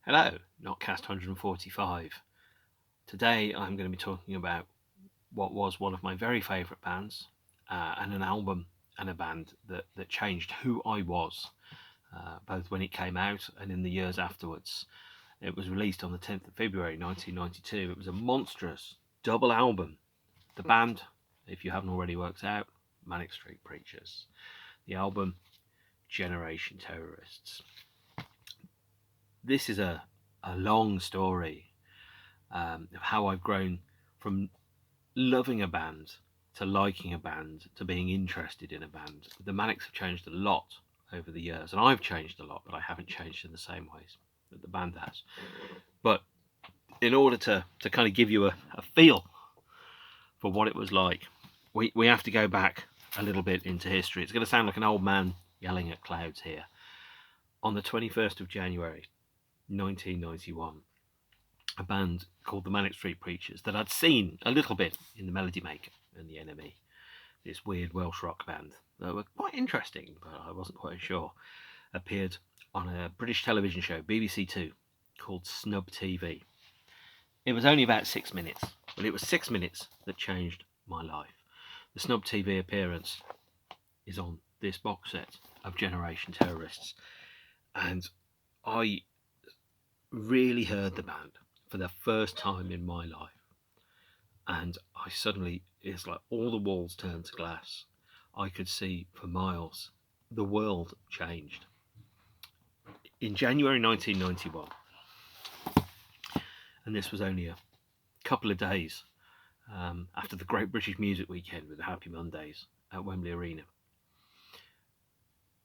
Hello, Notcast 145. Today I'm going to be talking about what was one of my very favourite bands, and an album and a band that changed who I was, both when it came out and in the years afterwards. It was released on the 10th of February 1992. It was a monstrous double album. The band, if you haven't already worked out, Manic Street Preachers. The album, Generation Terrorists. This is a long story of how I've grown from loving a band to liking a band to being interested in a band. The Manics have changed a lot over the years, and I've changed a lot, but I haven't changed in the same ways that the band has. But in order to kind of give you a feel for what it was like, we have to go back a little bit into history. It's going to sound like an old man yelling at clouds here. On the 21st of January 1991, a band called the Manic Street Preachers that I'd seen a little bit in the Melody Maker and the Enemy, this weird Welsh rock band that were quite interesting, but I wasn't quite sure, appeared on a British television show, BBC Two, called Snub TV. It was only about 6 minutes, but it was 6 minutes that changed my life. The Snub TV appearance is on this box set of Generation Terrorists, and I really heard the band for the first time in my life, and I suddenly, it's like all the walls turned to glass. I could see for miles. The world changed. In January 1991, and this was only a couple of days after the Great British Music Weekend with the Happy Mondays at Wembley Arena,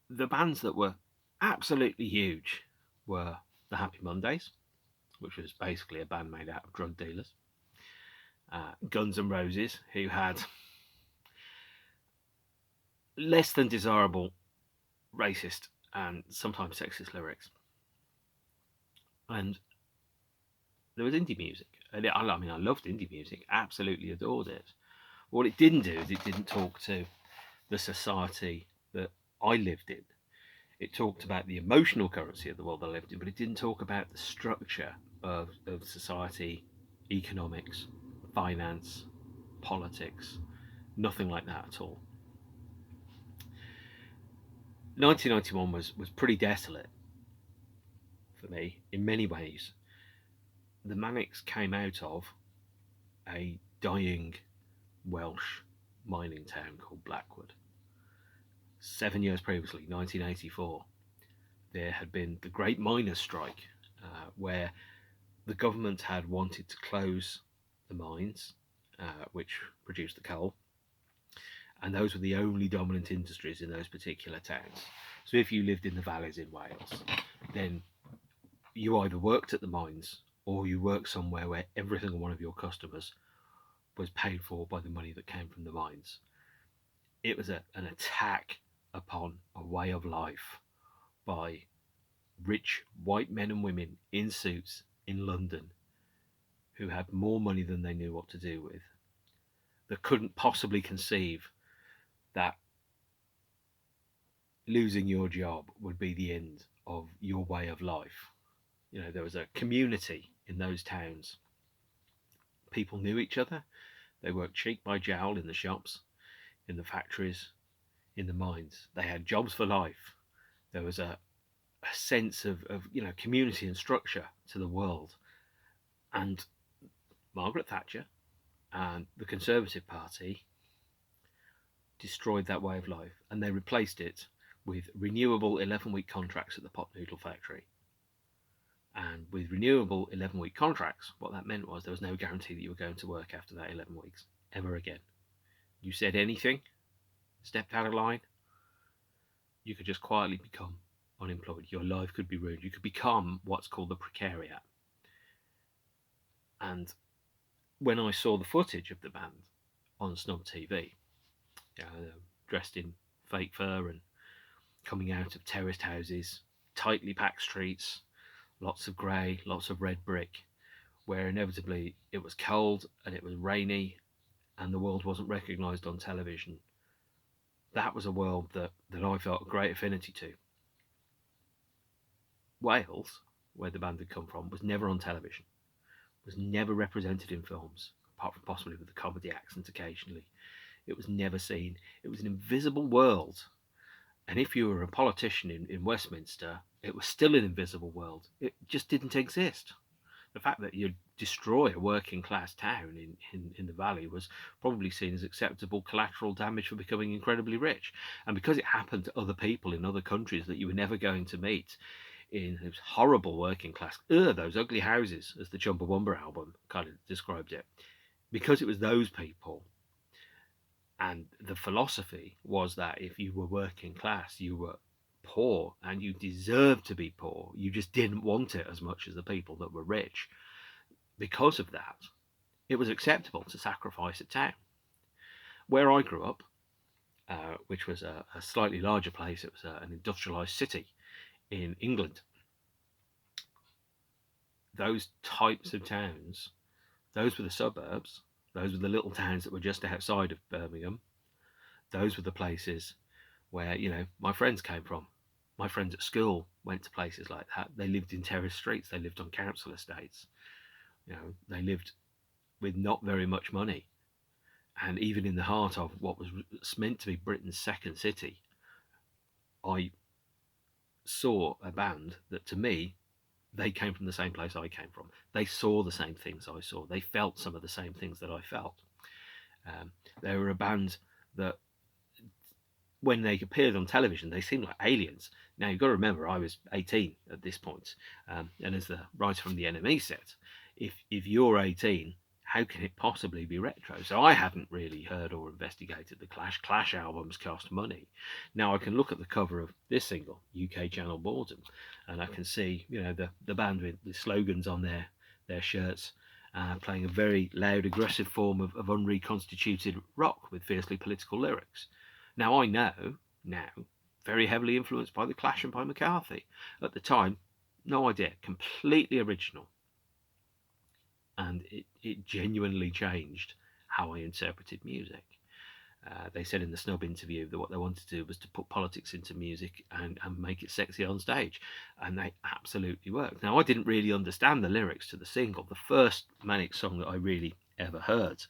the bands that were absolutely huge were the Happy Mondays, which was basically a band made out of drug dealers. Guns N' Roses, who had less than desirable racist and sometimes sexist lyrics. And there was indie music. And I loved indie music, absolutely adored it. What it didn't do is it didn't talk to the society that I lived in. It talked about the emotional currency of the world I lived in, but it didn't talk about the structure of society, economics, finance, politics, nothing like that at all. 1991 was pretty desolate for me in many ways. The Manics came out of a dying Welsh mining town called Blackwood. 7 years previously, 1984, there had been the Great Miners' Strike, where the government had wanted to close the mines, which produced the coal, and those were the only dominant industries in those particular towns. So if you lived in the valleys in Wales, then you either worked at the mines or you worked somewhere where every single one of your customers was paid for by the money that came from the mines. It was an attack upon a way of life by rich white men and women in suits in London who had more money than they knew what to do with, that couldn't possibly conceive that losing your job would be the end of your way of life. You know, there was a community in those towns. People knew each other. They worked cheek by jowl in the shops, in the factories, in the mines. They had jobs for life. There was a sense of community and structure to the world. And Margaret Thatcher and the Conservative Party destroyed that way of life, and they replaced it with renewable 11-week contracts at the pot noodle factory. And with renewable 11-week contracts, what that meant was there was no guarantee that you were going to work after that 11 weeks ever again. You said anything, stepped out of line, you could just quietly become unemployed. Your life could be ruined. You could become what's called the precariat. And when I saw the footage of the band on Snub TV, dressed in fake fur and coming out of terraced houses, tightly packed streets, lots of grey, lots of red brick, where inevitably it was cold and it was rainy and the world wasn't recognised on television. That was a world that I felt a great affinity to. Wales where the band had come from, was never on television, was never represented in films, apart from possibly with the comedy accent occasionally. It was never seen. It was an invisible world. And if you were a politician in Westminster, it was still an invisible world. It just didn't exist. The fact that you'd destroy a working class town in the valley was probably seen as acceptable collateral damage for becoming incredibly rich. And because it happened to other people in other countries that you were never going to meet, in those horrible working class, those ugly houses, as the Chumbawamba album kind of described it, because it was those people, and the philosophy was that if you were working class, you were poor and you deserved to be poor. You just didn't want it as much as the people that were rich. Because of that, it was acceptable to sacrifice a town. Where I grew up, which was a slightly larger place, it was an industrialised city in England. Those types of towns, those were the suburbs, those were the little towns that were just outside of Birmingham. Those were the places where, my friends came from. My friends at school went to places like that. They lived in terrace streets. They lived on council estates. They lived with not very much money. And even in the heart of what was meant to be Britain's second city, I saw a band that, to me, they came from the same place I came from. They saw the same things I saw. They felt some of the same things that I felt. They were a band that, when they appeared on television, they seemed like aliens. Now, you've got to remember, I was 18 at this point, and as the writer from the NME said, if you're 18, how can it possibly be retro? So I hadn't really heard or investigated the Clash. Clash albums cost money. Now I can look at the cover of this single, UK Channel Boredom, and I can see, the band with the slogans on their shirts, playing a very loud, aggressive form of unreconstituted rock with fiercely political lyrics. Now I know, very heavily influenced by the Clash and by McCarthy. At the time, no idea, completely original. And it genuinely changed how I interpreted music. They said in the Snub interview that what they wanted to do was to put politics into music and make it sexy on stage. And they absolutely worked. Now, I didn't really understand the lyrics to the single. The first Manic song that I really ever heard,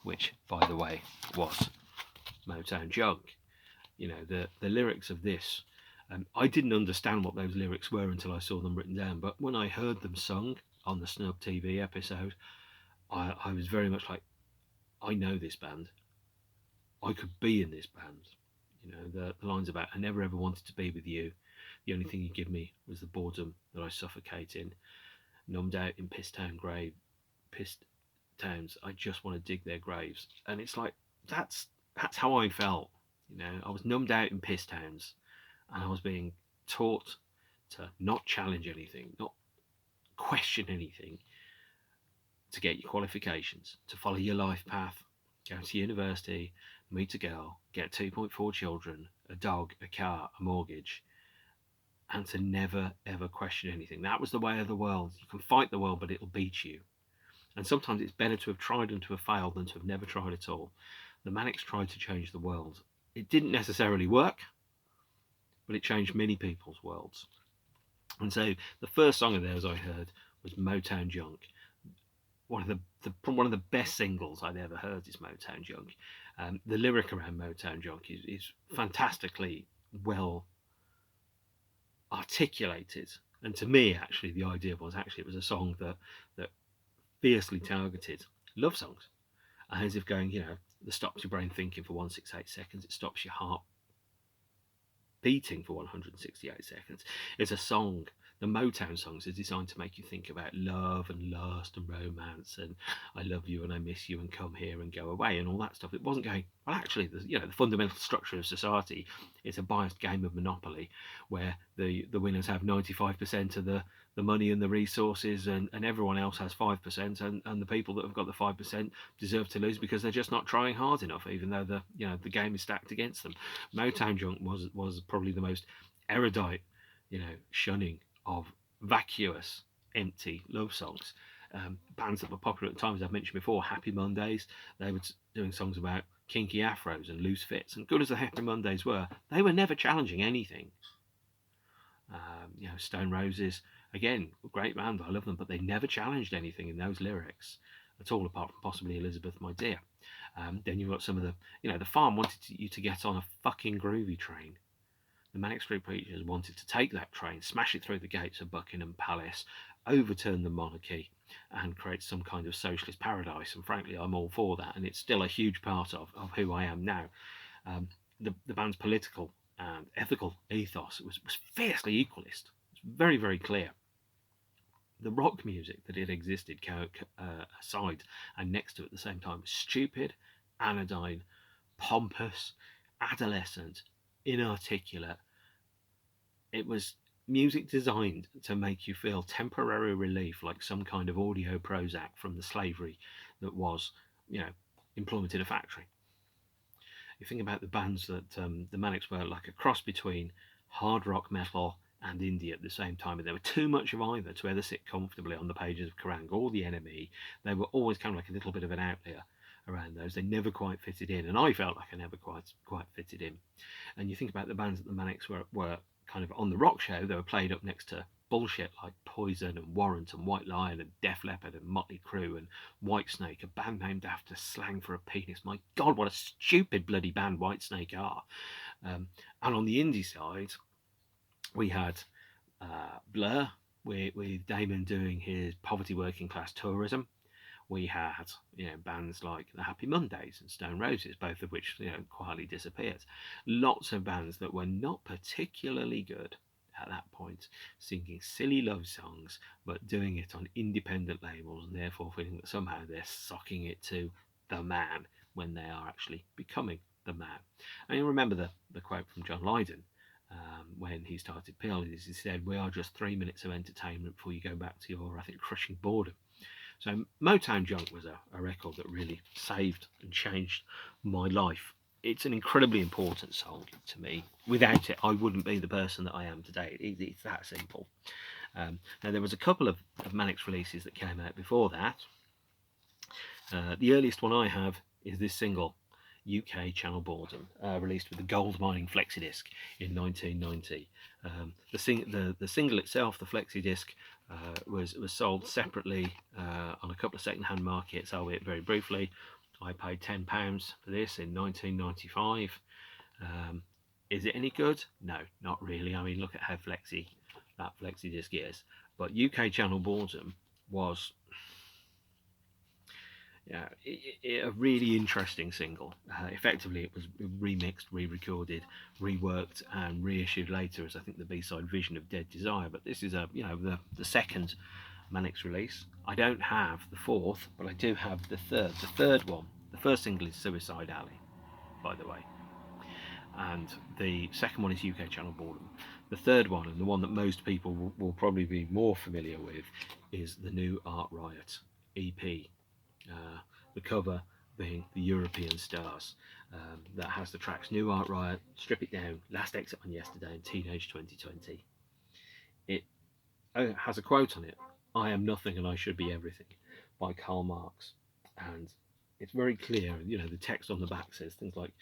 which, by the way, was Motown Junk. The lyrics of this, I didn't understand what those lyrics were until I saw them written down. But when I heard them sung on the Snub TV episode, I was very much like, I know this band. I could be in this band. The lines about, I never ever wanted to be with you. The only thing you give me was the boredom that I suffocate in. Numbed out in pissed towns. I just want to dig their graves. And it's like, that's how I felt. I was numbed out in piss towns, and I was being taught to not challenge anything, not question anything, to get your qualifications, to follow your life path, go to university, meet a girl, get 2.4 children, a dog, a car, a mortgage, and to never ever question anything. That was the way of the world. You can fight the world, but it'll beat you. And sometimes it's better to have tried and to have failed than to have never tried at all. The Manics tried to change the world. It didn't necessarily work, but it changed many people's worlds. And so the first song of theirs I heard was Motown Junk. One of the best singles I'd ever heard is Motown Junk. The lyric around Motown Junk is fantastically well articulated. And to me, actually, the idea was it was a song that fiercely targeted love songs. And as if going, that stops your brain thinking for 168 seconds. It stops your heart beating for 168 seconds. It's a song. The Motown songs are designed to make you think about love and lust and romance and I love you and I miss you and come here and go away and all that stuff. It wasn't going, well, actually, the fundamental structure of society is a biased game of Monopoly where the winners have 95% of the money and the resources and everyone else has 5% and the people that have got the 5% deserve to lose because they're just not trying hard enough, even though the game is stacked against them. Motown Junk was probably the most erudite, shunning of vacuous, empty love songs. Bands that were popular at the time, as I've mentioned before, Happy Mondays, they were doing songs about kinky afros and loose fits. And good as the Happy Mondays were, they were never challenging anything. Stone Roses, again, great band, I love them, but they never challenged anything in those lyrics at all, apart from possibly Elizabeth, My Dear. Then you've got some of the Farm wanted you to get on a fucking groovy train. The Manic Street Preachers wanted to take that train, smash it through the gates of Buckingham Palace, overturn the monarchy, and create some kind of socialist paradise. And frankly, I'm all for that, and it's still a huge part of who I am now. The band's political and ethical ethos was fiercely equalist. It's very, very clear. The rock music that had existed aside and next to it at the same time was stupid, anodyne, pompous, adolescent, inarticulate. It was music designed to make you feel temporary relief, like some kind of audio Prozac from the slavery that was, employment in a factory. You think about the bands that the Manics were like a cross between hard rock, metal, and indie at the same time, and they were too much of either to ever sit comfortably on the pages of Kerrang or The Enemy. They were always kind of like a little bit of an outlier around those. They never quite fitted in, and I felt like I never quite fitted in. And you think about the bands that the Manics were kind of on the rock show, they were played up next to bullshit like Poison and Warrant and White Lion and Def Leppard and Motley Crue and Whitesnake, a band named after slang for a penis. My God, what a stupid bloody band Whitesnake are. And on the indie side, we had Blur with Damon doing his poverty working class tourism. We had bands like the Happy Mondays and Stone Roses, both of which quietly disappeared. Lots of bands that were not particularly good at that point, singing silly love songs, but doing it on independent labels, and therefore feeling that somehow they're socking it to the man when they are actually becoming the man. And you remember the quote from John Lydon when he started Peel. He said, "We are just 3 minutes of entertainment before you go back to your, I think, crushing boredom." So Motown Junk was a record that really saved and changed my life. It's an incredibly important song to me. Without it, I wouldn't be the person that I am today. It's that simple. Now, there was a couple of Manics releases that came out before that. The earliest one I have is this single, UK Channel Boredom, released with the Gold Mining Flexidisc in 1990. The single itself, the Flexidisc, was sold separately on a couple of second-hand markets, albeit very briefly. I paid £10 for this in 1995. Is it any good? No, not really. I mean, look at how flexy that Flexidisc is. But UK Channel Boredom was a really interesting single. Effectively, it was remixed, re-recorded, reworked, and reissued later as I think the B-side Vision of Dead Desire. But this is the second Manics release. I don't have the fourth, but I do have the third. The third one, the first single is Suicide Alley, by the way, and the second one is UK Channel Boredom. The third one, and the one that most people will probably be more familiar with, is the new Art Riot EP. The cover being the European Stars, that has the tracks New Art Riot, Strip It Down, Last Exit on Yesterday, and Teenage 2020. It has a quote on it, "I am nothing and I should be everything," by Karl Marx. And it's very clear, the text on the back says things like,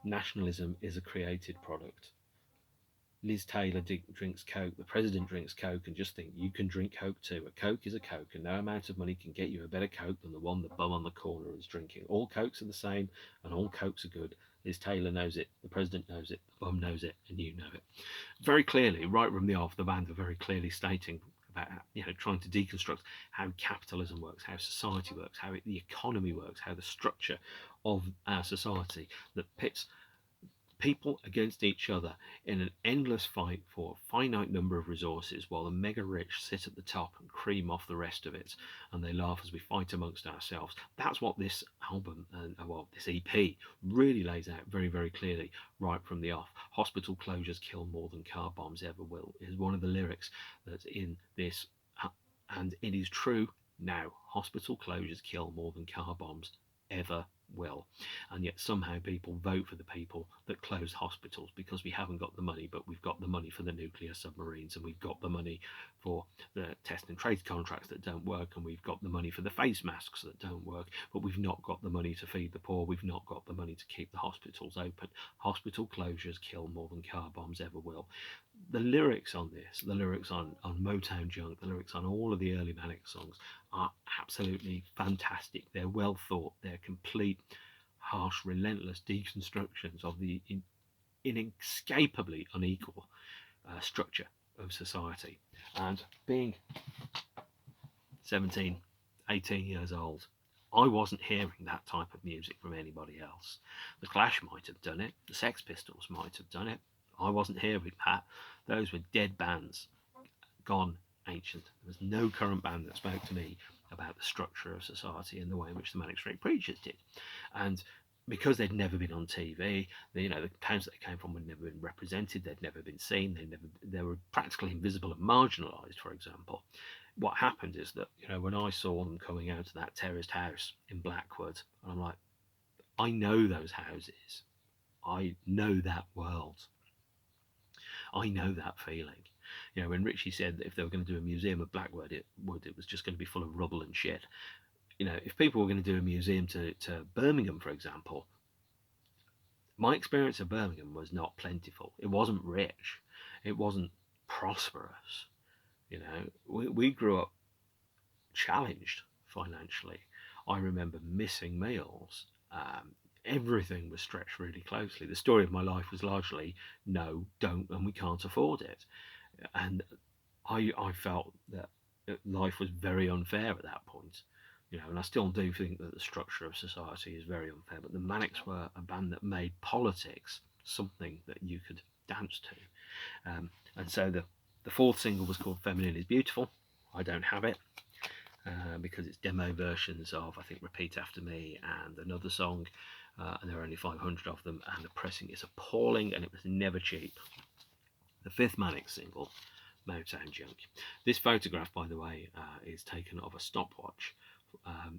"Nationalism is a created product. Liz Taylor drinks Coke, the president drinks Coke, and just think, you can drink Coke too. A Coke is a Coke, and no amount of money can get you a better Coke than the one the bum on the corner is drinking. All Cokes are the same, and all Cokes are good. Liz Taylor knows it, the president knows it, the bum knows it, and you know it." Very clearly, right from the off, the band are very clearly stating about trying to deconstruct how capitalism works, how society works, how the economy works, how the structure of our society that pits people against each other in an endless fight for a finite number of resources, while the mega rich sit at the top and cream off the rest of it, and they laugh as we fight amongst ourselves. That's what this album, this EP, really lays out very, very clearly right from the off. "Hospital closures kill more than car bombs ever will" is one of the lyrics that's in this, and it is true now. Hospital closures kill more than car bombs ever will. And yet somehow people vote for the people that close hospitals, because we haven't got the money, but we've got the money for the nuclear submarines, and we've got the money for the test and trade contracts that don't work, and we've got the money for the face masks that don't work, but we've not got the money to feed the poor, we've not got the money to keep the hospitals open. Hospital closures kill more than car bombs ever will. The lyrics on this, the lyrics on Motown Junk, the lyrics on all of the early Manic songs are absolutely fantastic. They're well thought, they're complete, harsh, relentless deconstructions of the inescapably unequal structure of society. And being 17, 18 years old, I wasn't hearing that type of music from anybody else. The Clash might have done it, the Sex Pistols might have done it. I wasn't hearing that. Those were dead bands, gone ancient. There was no current band that spoke to me about the structure of society in the way in which the Manic Street Preachers did. And because they'd never been on TV, the towns that they came from had never been represented, they'd never been seen, they were practically invisible and marginalised, for example. What happened is that, when I saw them coming out of that terraced house in Blackwood, I'm like, I know those houses. I know that world. I know that feeling. When Richie said that if they were going to do a museum of Blackwood, it was just going to be full of rubble and shit. If people were going to do a museum to Birmingham, for example, my experience of Birmingham was not plentiful. It wasn't rich. It wasn't prosperous. We grew up challenged financially. I remember missing meals. Everything was stretched really closely. The story of my life was largely no, don't, and we can't afford it. And I felt that life was very unfair at that point. And I still do think that the structure of society is very unfair, but the Manics were a band that made politics something that you could dance to. And so the fourth single was called Feminine is Beautiful. I don't have it because it's demo versions of, I think, Repeat After Me and another song, and there are only 500 of them, and the pressing is appalling, and it was never cheap. The fifth Manic single, Motown Junk. This photograph, by the way, is taken of a stopwatch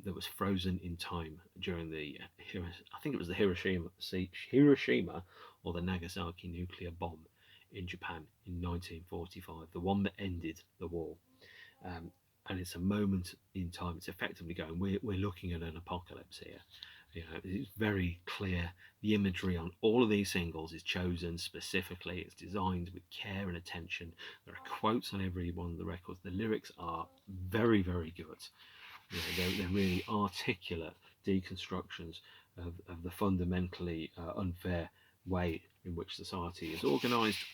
that was frozen in time during the, I think it was the Hiroshima or the Nagasaki nuclear bomb in Japan in 1945, the one that ended the war. And it's a moment in time. It's effectively going, we're looking at an apocalypse here. It's very clear. The imagery on all of these singles is chosen specifically. It's designed with care and attention. There are quotes on every one of the records. The lyrics are very, very good. They're really articulate deconstructions of the fundamentally unfair way in which society is organised.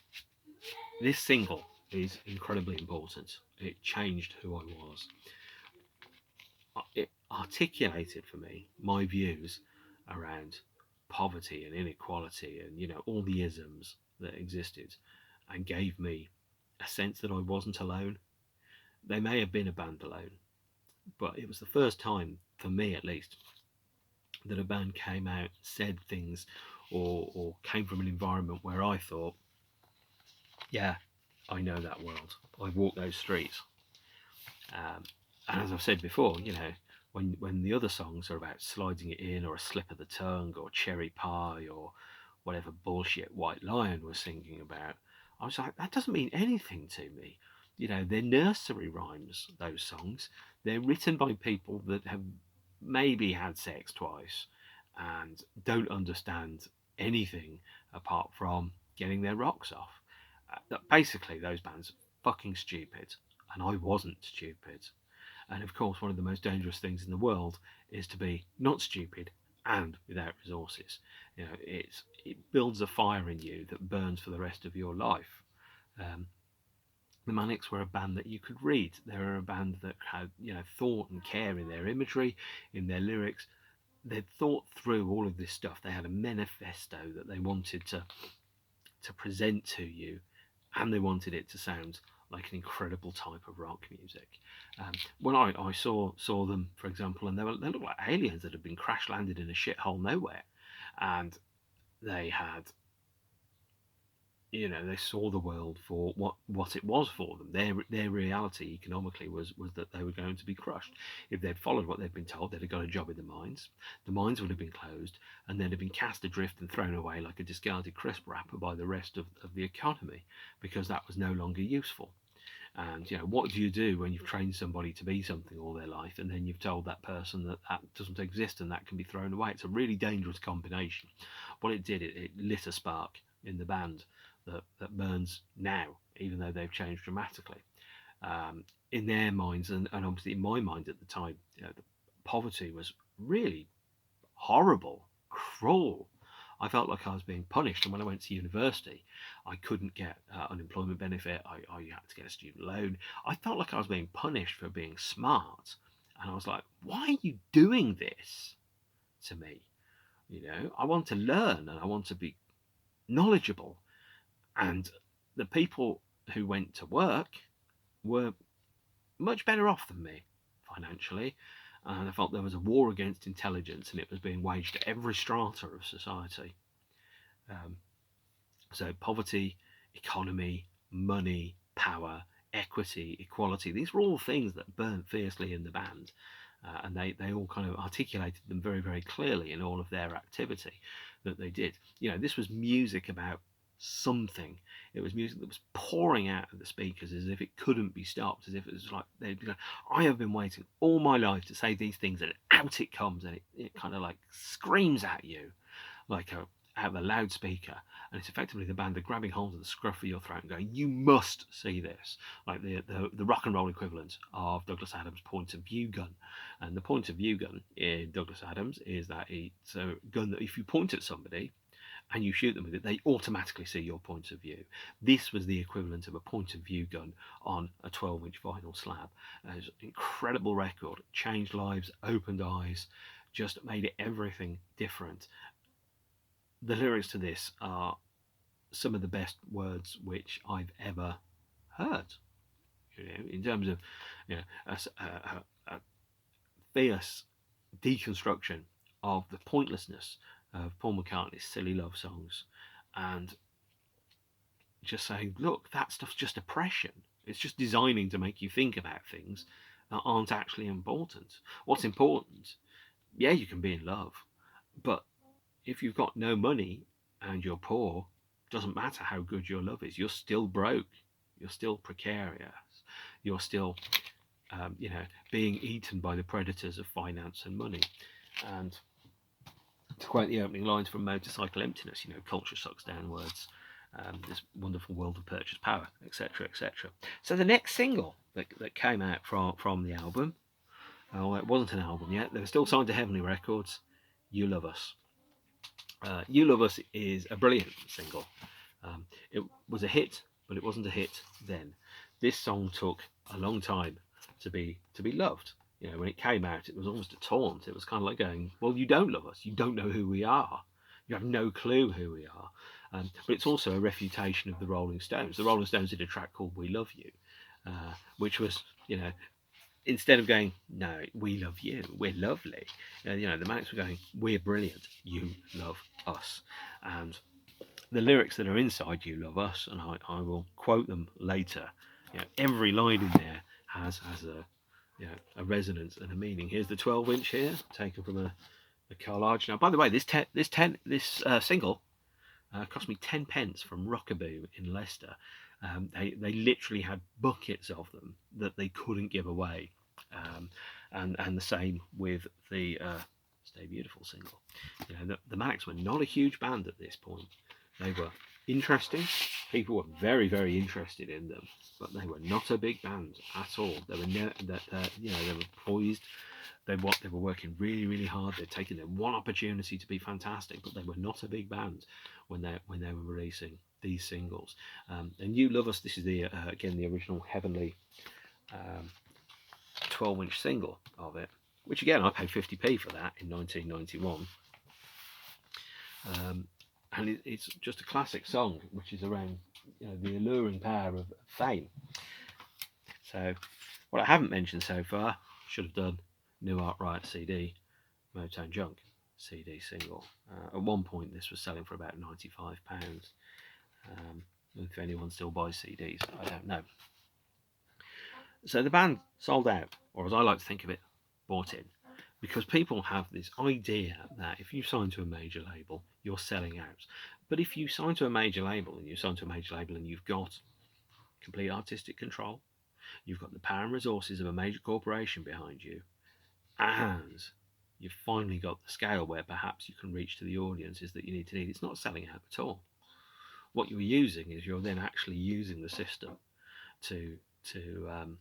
This single is incredibly important. It changed who I was. It articulated for me my views around poverty and inequality and all the isms that existed, and gave me a sense that I wasn't alone. They may have been a band alone, but it was the first time, for me at least, that a band came out, said things, or came from an environment where I thought, yeah, I know that world. I've walked those streets. And as I've said before, when the other songs are about sliding it in, or a slip of the tongue, or cherry pie, or whatever bullshit White Lion was singing about, I was like, that doesn't mean anything to me. They're nursery rhymes, those songs. They're written by people that have maybe had sex twice and don't understand anything apart from getting their rocks off. Basically, those bands are fucking stupid, and I wasn't stupid. And of course, one of the most dangerous things in the world is to be not stupid and without resources. It builds a fire in you that burns for the rest of your life. The Manics were a band that you could read. They were a band that had, thought and care in their imagery, in their lyrics. They'd thought through all of this stuff. They had a manifesto that they wanted to present to you, and they wanted it to sound like an incredible type of rock music. When I saw them, for example, and they looked like aliens that had been crash landed in a shithole nowhere, and they had, they saw the world for what it was for them. Their reality economically was that they were going to be crushed. If they'd followed what they'd been told, they'd have got a job in the mines. The mines would have been closed, and they'd have been cast adrift and thrown away like a discarded crisp wrapper by the rest of the economy, because that was no longer useful. And what do you do when you've trained somebody to be something all their life, and then you've told that person that that doesn't exist and that can be thrown away? It's a really dangerous combination. What it did, it lit a spark in the band that burns now, even though they've changed dramatically. In their minds, and obviously in my mind at the time, the poverty was really horrible, cruel. I felt like I was being punished, and when I went to university, I couldn't get unemployment benefit. I had to get a student loan. I felt like I was being punished for being smart, and I was like, "Why are you doing this to me?" I want to learn and I want to be knowledgeable. And the people who went to work were much better off than me financially. And I felt there was a war against intelligence, and it was being waged at every strata of society. So poverty, economy, money, power, equity, equality, these were all things that burnt fiercely in the band. And they all kind of articulated them very, very clearly in all of their activity that they did. This was music about something. It was music that was pouring out of the speakers as if it couldn't be stopped, as if it was like they'd go, I have been waiting all my life to say these things, and out it comes, and it kind of like screams at you like out of a loudspeaker, and it's effectively the band are grabbing hold of the scruff of your throat and going, you must see this, like the rock and roll equivalent of Douglas Adams' point of view gun. And the point of view gun in Douglas Adams is that it's a gun that if you point at somebody and you shoot them with it, they automatically see your point of view. This was the equivalent of a point of view gun on a 12-inch vinyl slab. It was an incredible record, changed lives, opened eyes, just made it everything different. The lyrics to this are some of the best words which I've ever heard. In terms of a fierce deconstruction of the pointlessness of Paul McCartney's silly love songs, and just saying, look, that stuff's just oppression. It's just designing to make you think about things that aren't actually important. What's important? Yeah, you can be in love, but if you've got no money and you're poor, doesn't matter how good your love is. You're still broke. You're still precarious. You're still, being eaten by the predators of finance and money. And to quote the opening lines from Motorcycle Emptiness, culture sucks down words, this wonderful world of purchased power, etc., etc. So the next single that came out from the album, it wasn't an album yet, they were still signed to Heavenly Records, You Love Us. You Love Us is a brilliant single. It was a hit, but it wasn't a hit then. This song took a long time to be loved. When it came out, it was almost a taunt. It was kind of like going, well, you don't love us. You don't know who we are. You have no clue who we are. But it's also a refutation of the Rolling Stones. The Rolling Stones did a track called We Love You, which was, instead of going, no, we love you, we're lovely, the Manics were going, we're brilliant, you love us. And the lyrics that are inside You Love Us, and I will quote them later, every line in there has a resonance and a meaning. Here's the 12-inch here, taken from a car large. Now, by the way, this single cost me 10 pence from Rockaboo in Leicester. They literally had buckets of them that they couldn't give away, and the same with the Stay Beautiful single. The Manics were not a huge band at this point. They were interesting. People were very, very interested in them, but they were not a big band at all. They were they were poised. They were working really, really hard. They'd taken their one opportunity to be fantastic, but they were not a big band when they were releasing these singles. And You Love Us, this is the again the original Heavenly 12-inch single of it, which again I paid 50p for that in 1991. And it's just a classic song, which is around the alluring power of fame. So what I haven't mentioned so far, should have done, new Art Riot CD, Motown Junk CD single. At one point this was selling for about £95. If anyone still buys CDs, I don't know. So the band sold out, or as I like to think of it, bought in. Because people have this idea that if you sign to a major label, you're selling out. But if you sign to a major label and you've got complete artistic control, You've got the power and resources of a major corporation behind you, and you've finally got the scale where perhaps you can reach to the audiences that you need to need. It's not selling out at all. What you're using is you're then actually using the system to to um,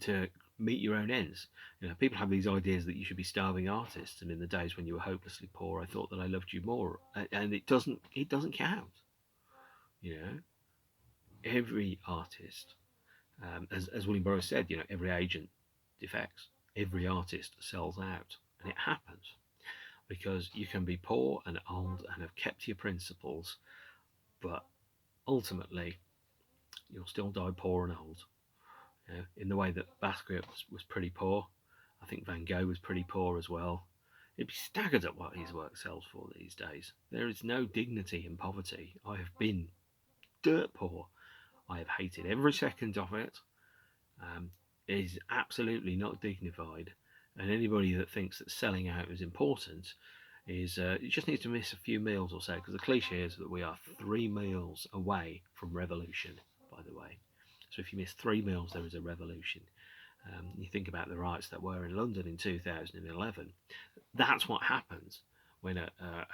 to meet your own ends. You know, people have these ideas that you should be starving artists, and in the days when you were hopelessly poor, I thought that I loved you more, and it doesn't count. You know, every artist, as William Burroughs said, you know, every agent defects, every artist sells out, and it happens because you can be poor and old and have kept to your principles, but ultimately you'll still die poor and old. You know, in the way that Basquiat was pretty poor. I think Van Gogh was pretty poor as well. You'd be staggered at what his work sells for these days. There is no dignity in poverty. I have been dirt poor. I have hated every second of it. It is absolutely not dignified. And anybody that thinks that selling out is important is it just needs to miss a few meals or so, because the cliche is that we are 3 meals away from revolution, by the way. So if you miss 3 meals, there is a revolution. You think about the riots that were in London in 2011. That's what happens when a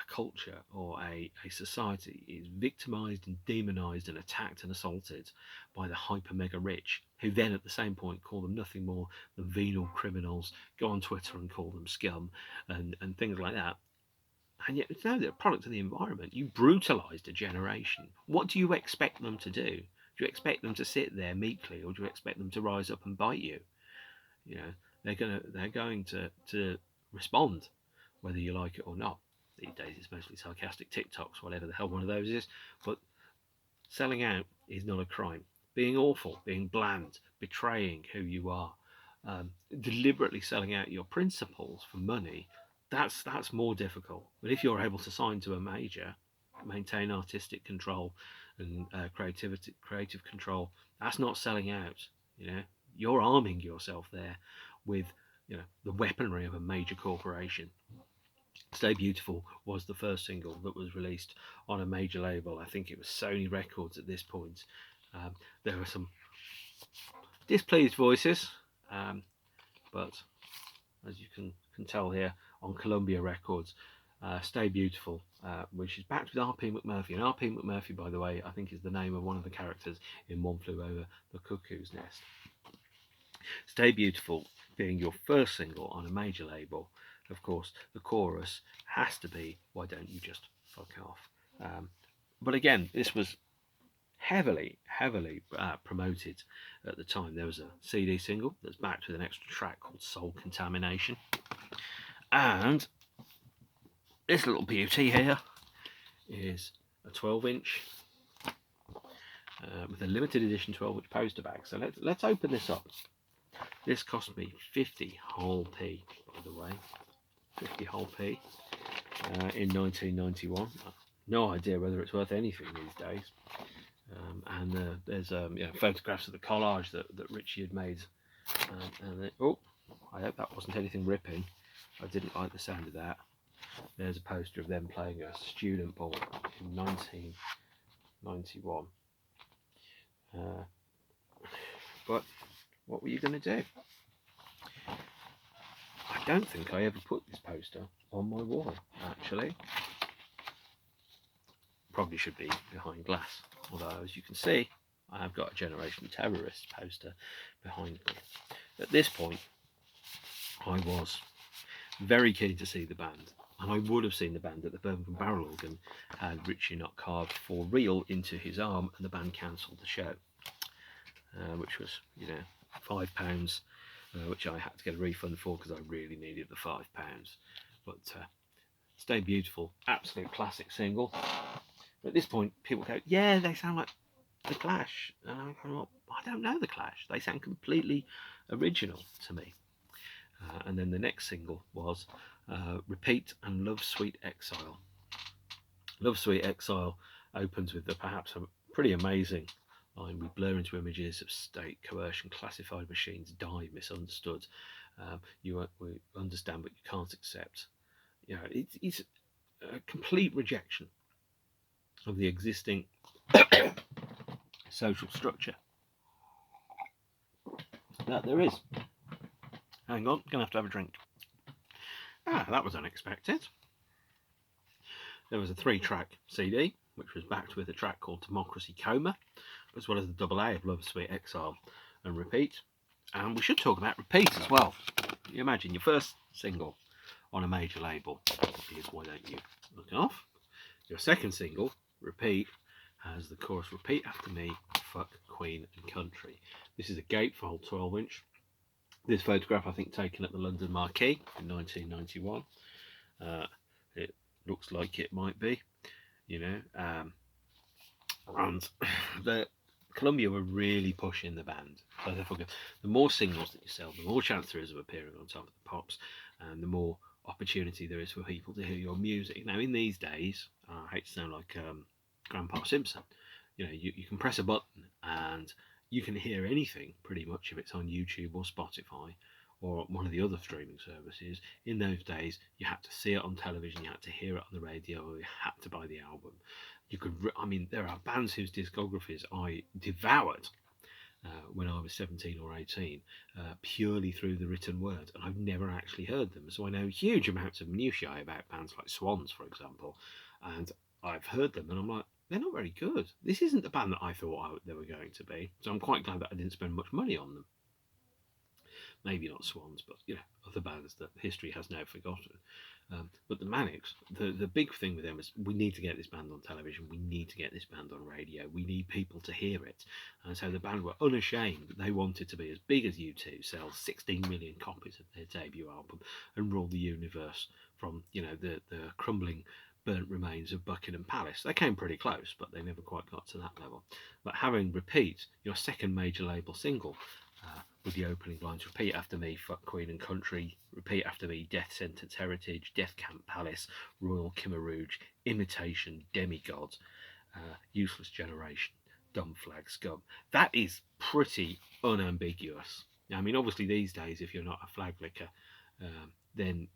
culture or a society is victimized and demonized and attacked and assaulted by the hyper mega rich, who then at the same point call them nothing more than venal criminals, go on Twitter and call them scum and things like that. And yet, no, they're a product of the environment. You brutalized a generation. What do you expect them to do? Do you expect them to sit there meekly, or do you expect them to rise up and bite you? You know, they're going to respond, whether you like it or not. These days, it's mostly sarcastic TikToks, whatever the hell one of those is. But selling out is not a crime. Being awful, being bland, betraying who you are, deliberately selling out your principles for money, that's more difficult. But if you're able to sign to a major, maintain artistic control and creative control, that's not selling out. You know, you're arming yourself there with, you know, the weaponry of a major corporation. Stay Beautiful was the first single that was released on a major label. I think it was Sony Records at this point. There were some displeased voices, but as you can tell here, on Columbia Records, Stay Beautiful, which is backed with R.P. McMurphy. And R.P. McMurphy, by the way, I think is the name of one of the characters in One Flew Over the Cuckoo's Nest. Stay Beautiful being your first single on a major label, of course, the chorus has to be, why don't you just fuck off? But again, this was heavily promoted at the time. There was a CD single that's backed with an extra track called Soul Contamination. And this little beauty here is a 12-inch with a limited edition 12-inch poster bag. So let's open this up. This cost me 50 whole p, by the way. 50 whole p in 1991. No idea whether it's worth anything these days. And there's photographs of the collage that Richie had made. I hope that wasn't anything ripping. I didn't like the sound of that. There's a poster of them playing a student ball in 1991. But what were you going to do? I don't think I ever put this poster on my wall, actually. Probably should be behind glass, although as you can see, I have got a Generation Terrorist poster behind me. At this point, I was very keen to see the band, and I would have seen the band at the Birmingham Barrel Organ had Richie not carved for real into his arm and the band cancelled the show, which was, £5, which I had to get a refund for because I really needed the £5. But Stay Beautiful, absolute classic single. But at this point, people go, yeah, they sound like The Clash. And I go, well, I don't know The Clash. They sound completely original to me. And then the next single was Repeat and Love Sweet Exile. Love Sweet Exile opens with perhaps a pretty amazing line: we blur into images of state, coercion, classified machines, die, misunderstood. We understand, but you can't accept. It's a complete rejection of the existing social structure. there is. Hang on, gonna have to have a drink. That was unexpected. There was a 3-track CD, which was backed with a track called Democracy Coma, as well as the double A of Love Sweet Exile and Repeat. And we should talk about Repeat as well. You imagine your first single on a major label is Why Don't You Look Off. Your second single, Repeat, has the chorus Repeat After Me, Fuck Queen and Country. This is a gatefold 12-inch. This photograph, I think, taken at the London Marquee in 1991. It looks like it might be, you know. And Columbia were really pushing the band. So the more singles that you sell, the more chance there is of appearing on top of the pops, and the more opportunity there is for people to hear your music. Now, in these days, I hate to sound like Grandpa Simpson, you know, you can press a button and you can hear anything pretty much if it's on YouTube or Spotify or one of the other streaming services. In those days, you had to see it on television, you had to hear it on the radio, or you had to buy the album. You could, I mean, there are bands whose discographies I devoured when I was 17 or 18, purely through the written word, and I've never actually heard them. So I know huge amounts of minutiae about bands like Swans, for example, and I've heard them, and I'm like, they're not very good. This isn't the band that I thought they were going to be. So I'm quite glad that I didn't spend much money on them. Maybe not Swans, but you know, other bands that history has now forgotten. But the Manics, the big thing with them is we need to get this band on television. We need to get this band on radio. We need people to hear it. And so the band were unashamed that they wanted to be as big as U2, sell 16 million copies of their debut album, and rule the universe from, you know, the crumbling burnt remains of Buckingham Palace. They came pretty close, but they never quite got to that level. But having Repeat, your second major label single, with the opening lines, Repeat After Me, Fuck Queen and Country, Repeat After Me, Death Sentence Heritage, Death Camp Palace, Royal Khmer Rouge, Imitation, Demigod, Useless Generation, Dumb Flag Scum. That is pretty unambiguous. I mean, obviously these days, if you're not a flag licker, then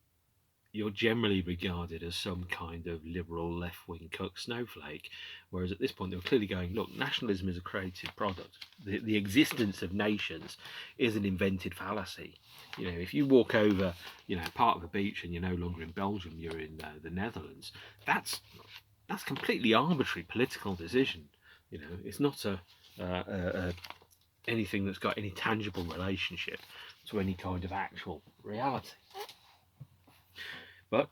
you're generally regarded as some kind of liberal left-wing cuck snowflake, whereas at this point they were clearly going, look, nationalism is a creative product. The existence of nations is an invented fallacy. You know, if you walk over, you know, part of a beach and you're no longer in Belgium, you're in the Netherlands, that's completely arbitrary political decision. You know, it's not anything that's got any tangible relationship to any kind of actual reality. But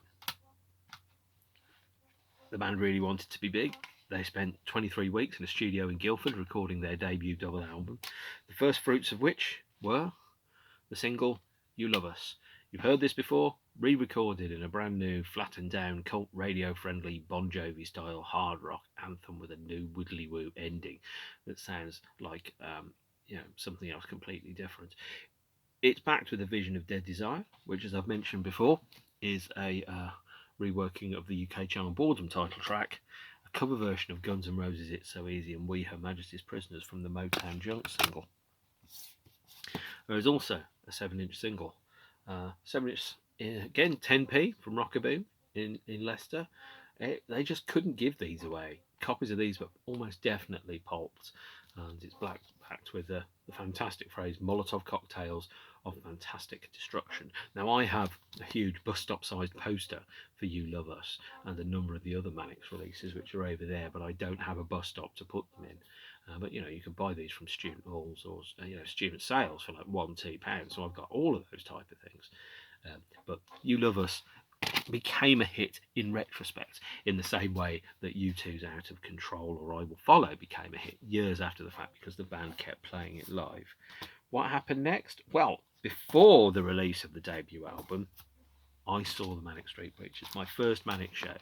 the band really wanted to be big. They spent 23 weeks in a studio in Guildford recording their debut double album, the first fruits of which were the single You Love Us. You've heard this before, re-recorded in a brand new, flattened down, cult radio-friendly Bon Jovi style hard rock anthem with a new widdly-woo ending that sounds like you know, something else completely different. It's backed with a vision of Dead Desire, which, as I've mentioned before, is a reworking of the UK Channel Boredom title track, a cover version of Guns N' Roses' It's So Easy and We, Her Majesty's Prisoners from the Motown Junk single. There is also a 7-inch single. 7-inch, again, 10p from Rockaboom in Leicester. They just couldn't give these away. Copies of these were almost definitely pulped, and it's backed with the fantastic phrase Molotov cocktails of fantastic destruction. Now, I have a huge bus stop sized poster for You Love Us and a number of the other Manics releases which are over there, but I don't have a bus stop to put them in. But you know, you can buy these from student halls or you know, student sales for like £1-2. So I've got all of those type of things. But You Love Us became a hit in retrospect, in the same way that U2's Out of Control or I Will Follow became a hit years after the fact because the band kept playing it live. What happened next? Well, before the release of the debut album, I saw the Manic Street Preachers, my first Manic show,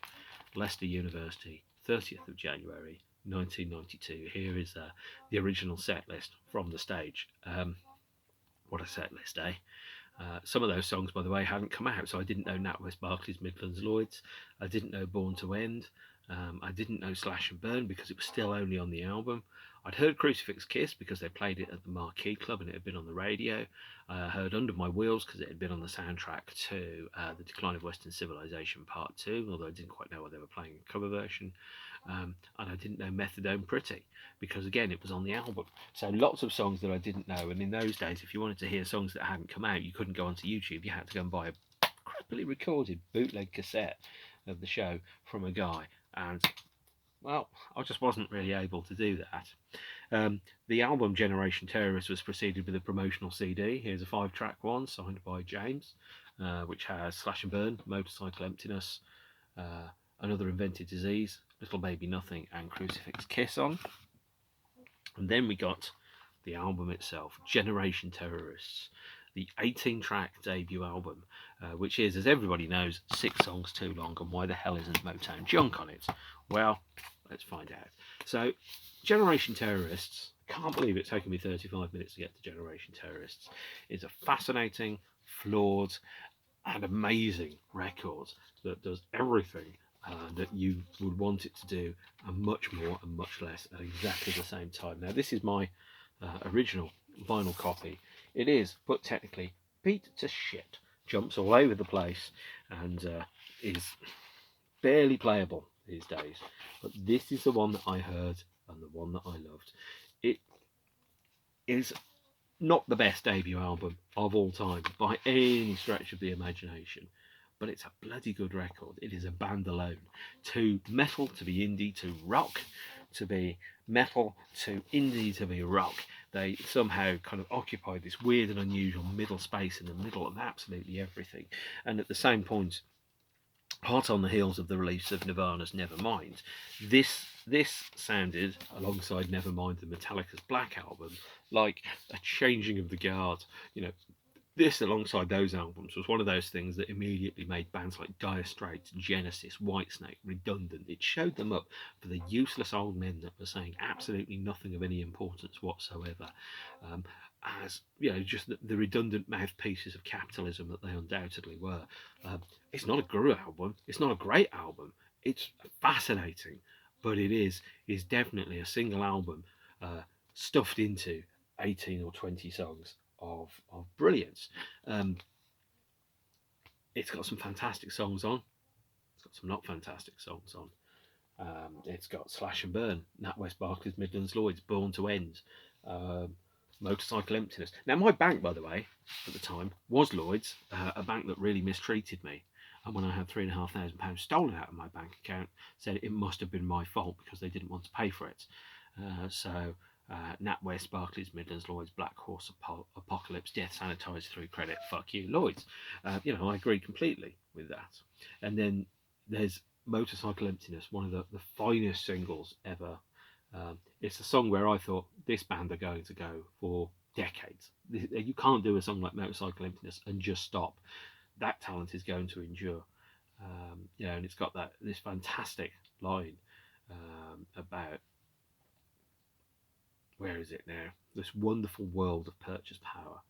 Leicester University, 30th of January 1992. Here is the original set list from the stage. What a set list, eh? Some of those songs, by the way, hadn't come out, so I didn't know NatWest Barclays Midlands Lloyds. I didn't know Born to End. I didn't know Slash and Burn because it was still only on the album. I'd heard Crucifix Kiss because they played it at the Marquee Club and it had been on the radio. I heard Under My Wheels because it had been on the soundtrack to The Decline of Western Civilization Part 2, although I didn't quite know what they were playing a cover version. And I didn't know Methadone Pretty because, again, it was on the album. So lots of songs that I didn't know. And in those days, if you wanted to hear songs that hadn't come out, you couldn't go onto YouTube. You had to go and buy a crappily recorded bootleg cassette of the show from a guy. And, well, I just wasn't really able to do that. The album Generation Terrorist was preceded with a promotional CD. Here's a 5-track one signed by James, which has Slash and Burn, Motorcycle Emptiness, Another Invented Disease, Little Baby Nothing, and Crucifix Kiss on. And then we got the album itself, Generation Terrorists, the 18-track debut album, which is, as everybody knows, 6 songs too long. And why the hell isn't Motown Junk on it? Well, let's find out. So, Generation Terrorists, can't believe it's taken me 35 minutes to get to Generation Terrorists. It's a fascinating, flawed, and amazing record that does everything that you would want it to do, and much more and much less at exactly the same time. Now, this is my original vinyl copy. It is, but technically, beat to shit. Jumps all over the place and is barely playable these days. But this is the one that I heard and the one that I loved. It is not the best debut album of all time by any stretch of the imagination, but it's a bloody good record. It is a band alone. To metal, to be indie, to rock, to be metal, to indie, to be rock. They somehow kind of occupy this weird and unusual middle space in the middle of absolutely everything. And at the same point, hot on the heels of the release of Nirvana's Nevermind, this sounded, alongside Nevermind and Metallica's Black Album, like a changing of the guard. You know, this, alongside those albums, was one of those things that immediately made bands like Dire Straits, Genesis, Whitesnake redundant. It showed them up for the useless old men that were saying absolutely nothing of any importance whatsoever. As you know, just the redundant mouthpieces of capitalism that they undoubtedly were. It's not a guru album. It's not a great album. It's fascinating, but it is definitely a single album stuffed into 18 or 20 songs of brilliance. It's got some fantastic songs on. It's got some not fantastic songs on. It's got Slash and Burn, NatWest Barclays Midlands Lloyds, Born to End, Motorcycle Emptiness. Now, my bank, by the way, at the time was Lloyds, a bank that really mistreated me. And when I had £3,500 stolen out of my bank account, said it must have been my fault because they didn't want to pay for it. NatWest, Barclays, Midlands, Lloyds, Black Horse, Apocalypse, Death Sanitised Through Credit, fuck you, Lloyds. I agree completely with that. And then there's Motorcycle Emptiness, one of the finest singles ever. It's a song where I thought this band are going to go for decades. You can't do a song like Motorcycle Emptiness and just stop. That talent is going to endure. And it's got this fantastic line about, where is it now? This wonderful world of purchase power.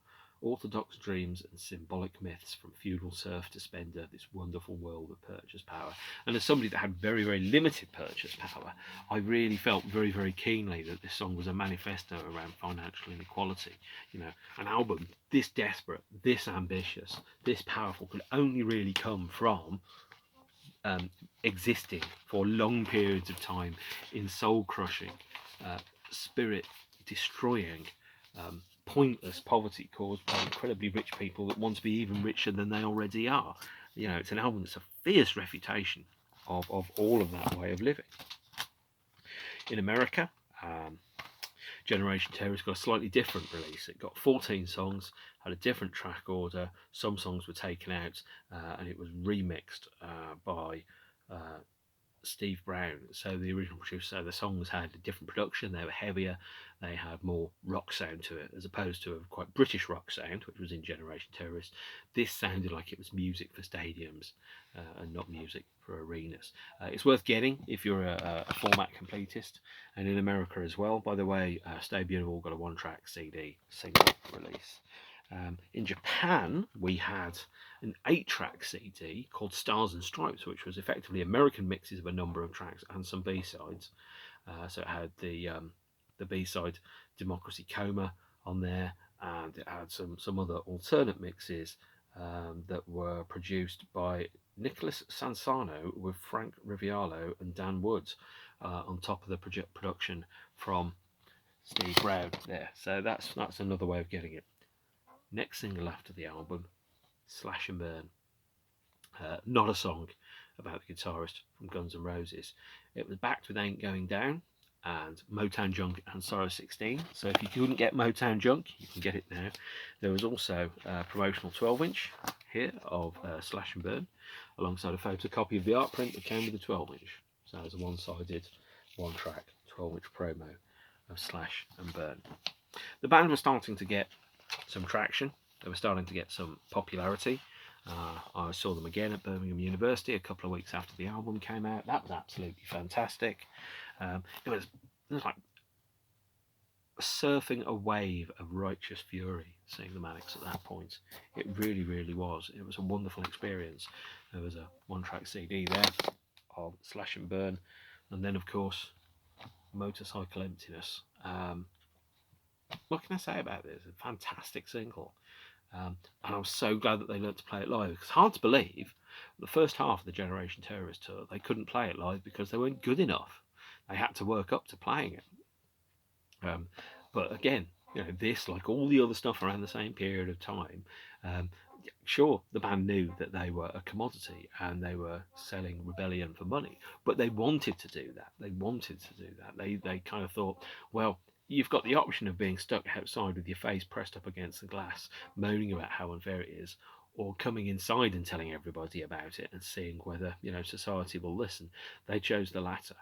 Orthodox dreams and symbolic myths, from feudal serf to spender, this wonderful world of purchase power. And as somebody that had very, very limited purchase power, I really felt very, very keenly that this song was a manifesto around financial inequality. An album this desperate, this ambitious, this powerful could only really come from existing for long periods of time in soul-crushing, spirit-destroying, pointless poverty caused by incredibly rich people that want to be even richer than they already are. It's an album that's a fierce refutation of all of that way of living. In America, Generation Terrorist got a slightly different release. It got 14 songs, had a different track order. Some songs were taken out, and it was remixed by Steve Brown. So the original producer, the songs had a different production. They were heavier. They had more rock sound to it, as opposed to a quite British rock sound, which was in Generation Terrorist. This sounded like it was music for stadiums and not music for arenas. It's worth getting if you're a format completist. And in America as well, by the way, Stay Beautiful got a 1-track CD single release. In Japan, we had an 8-track CD called Stars and Stripes, which was effectively American mixes of a number of tracks and some B-sides. So it had the B-side Democracy Coma on there, and it had some other alternate mixes that were produced by Nicholas Sansano with Frank Rivialo and Dan Woods on top of the production from Steve Brown there. So that's another way of getting it. Next single after the album, Slash and Burn. Not a song about the guitarist from Guns N' Roses. It was backed with Ain't Going Down and Motown Junk and Sorrow 16. So if you couldn't get Motown Junk, you can get it now. There was also a promotional 12-inch here of Slash and Burn, alongside a photocopy of the art print that came with the 12-inch. So it was a one-sided, one-track 12-inch promo of Slash and Burn. The band was starting to get some traction. They were starting to get some popularity. I saw them again at Birmingham University a couple of weeks after the album came out. That was absolutely fantastic. It was like surfing a wave of righteous fury seeing the Manics at that point. It really, really was. It was a wonderful experience. There was a one-track CD there of Slash and Burn, and then of course Motorcycle Emptiness. What can I say about this? A fantastic single. And I was so glad that they learned to play it live. It's hard to believe the first half of the Generation Terrorist tour, they couldn't play it live because they weren't good enough. They had to work up to playing it. But again, this, like all the other stuff around the same period of time, sure, the band knew that they were a commodity and they were selling Rebellion for money, but they wanted to do that. They kind of thought, well, you've got the option of being stuck outside with your face pressed up against the glass, moaning about how unfair it is, or coming inside and telling everybody about it and seeing whether society will listen. They chose the latter,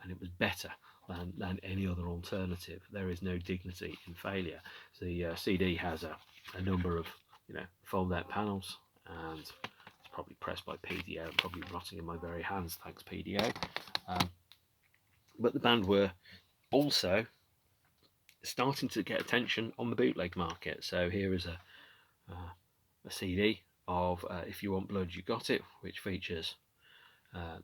and it was better than any other alternative. There is no dignity in failure. The CD has a number of fold-out panels, and it's probably pressed by PDO and probably rotting in my very hands, thanks PDO. But the band were also starting to get attention on the bootleg market. So here is a CD of If You Want Blood, You Got It, which features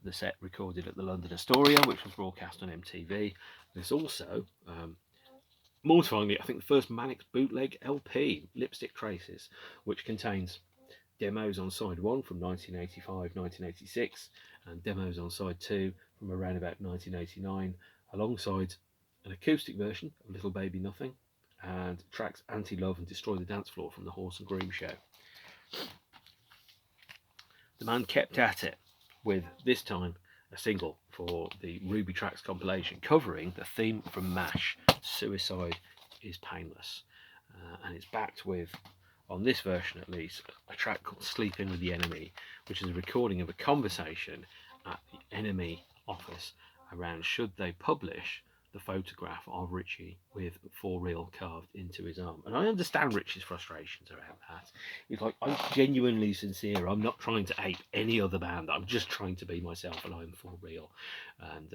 the set recorded at the London Astoria, which was broadcast on MTV. There's also, mortifyingly, I think the first Manics bootleg LP, Lipstick Traces, which contains demos on side 1 from 1985-1986 and demos on side 2 from around about 1989, alongside an acoustic version of Little Baby Nothing and tracks Anti-Love and Destroy the Dance Floor from the Horse and Groom Show. The band kept at it with, this time, a single for the Ruby Tracks compilation covering the theme from MASH, Suicide is Painless. And it's backed with, on this version at least, a track called Sleeping with the Enemy, which is a recording of a conversation at the Enemy office around should they publish the photograph of Richie with For Real carved into his arm. And I understand Richie's frustrations around that. He's like, I'm genuinely sincere. I'm not trying to ape any other band. I'm just trying to be myself, and I'm For Real. And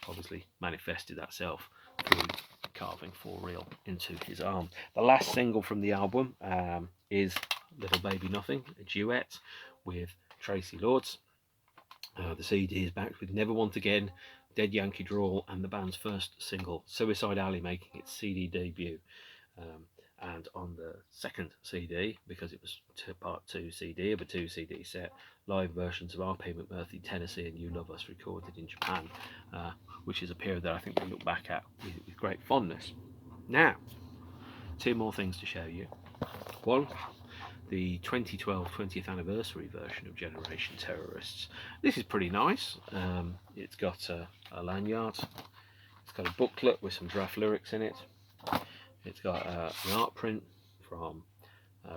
obviously manifested that self through carving For Real into his arm. The last single from the album is Little Baby Nothing, a duet with Tracy Lords. The CD is backed with Never Want Again, Dead Yankee Drawl, and the band's first single, Suicide Alley, making its CD debut. And on the second CD, because it was part 2 CD of a 2 CD set, live versions of R.P. McMurphy, Tennessee, and You Love Us, recorded in Japan, which is a period that I think we look back at with great fondness. Now, 2 more things to show you. One, the 2012 20th anniversary version of Generation Terrorists. This is pretty nice. It's got a lanyard. It's got a booklet with some draft lyrics in it. It's got an art print from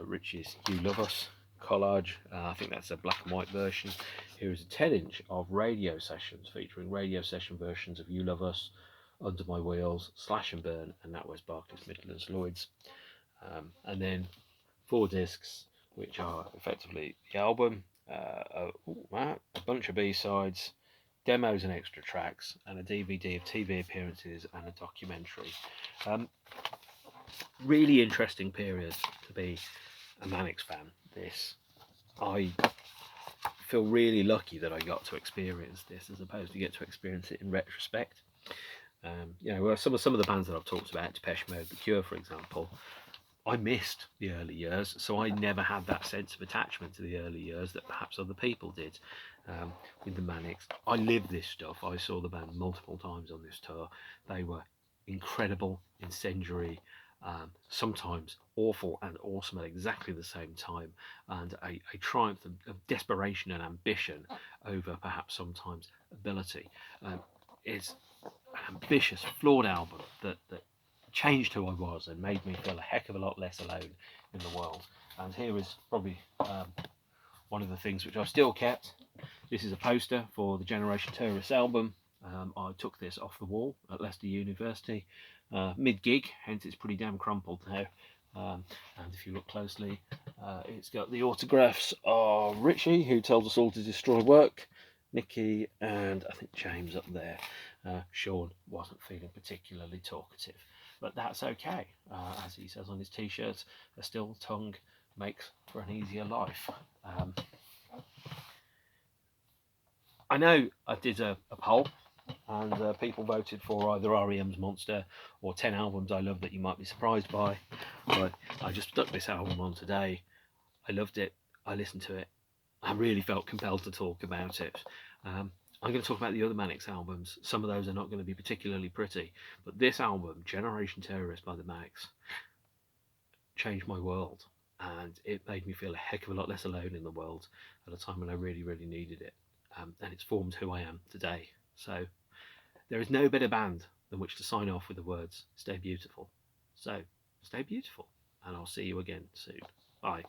Richie's You Love Us collage. I think that's a black and white version. Here is a 10-inch of radio sessions featuring radio session versions of You Love Us, Under My Wheels, Slash and Burn, and That Was Barclays, Midlands, Lloyds. And then 4 discs, which are effectively the album, a bunch of B-sides, demos and extra tracks, and a DVD of TV appearances and a documentary. Really interesting period to be a Manics fan. This, I feel really lucky that I got to experience this as opposed to get to experience it in retrospect. Well, some of the bands that I've talked about, Depeche Mode, The Cure, for example, I missed the early years, so I never had that sense of attachment to the early years that perhaps other people did. With the Manics, I lived this stuff. I saw the band multiple times on this tour. They were incredible, incendiary, sometimes awful and awesome at exactly the same time, and a triumph of desperation and ambition over perhaps sometimes ability. It's an ambitious, flawed album that changed who I was and made me feel a heck of a lot less alone in the world. And here is probably one of the things which I've still kept. This is a poster for the Generation Terrorist album. I took this off the wall at Leicester University mid-gig, hence it's pretty damn crumpled now. And if you look closely, it's got the autographs of Richie, who tells us all to destroy work, Nicky, and I think James up there. Sean wasn't feeling particularly talkative, but that's okay. As he says on his t-shirt, a still tongue makes for an easier life. I know I did a poll, and people voted for either REM's Monster or 10 albums I love that you might be surprised by. But I just stuck this album on today. I loved it. I listened to it. I really felt compelled to talk about it. I'm going to talk about the other Manics albums. Some of those are not going to be particularly pretty, but this album, Generation Terrorist by the Manics, changed my world, and it made me feel a heck of a lot less alone in the world at a time when I really, really needed it. And it's formed who I am today. So there is no better band than which to sign off with the words, stay beautiful. So, stay beautiful, and I'll see you again soon. Bye.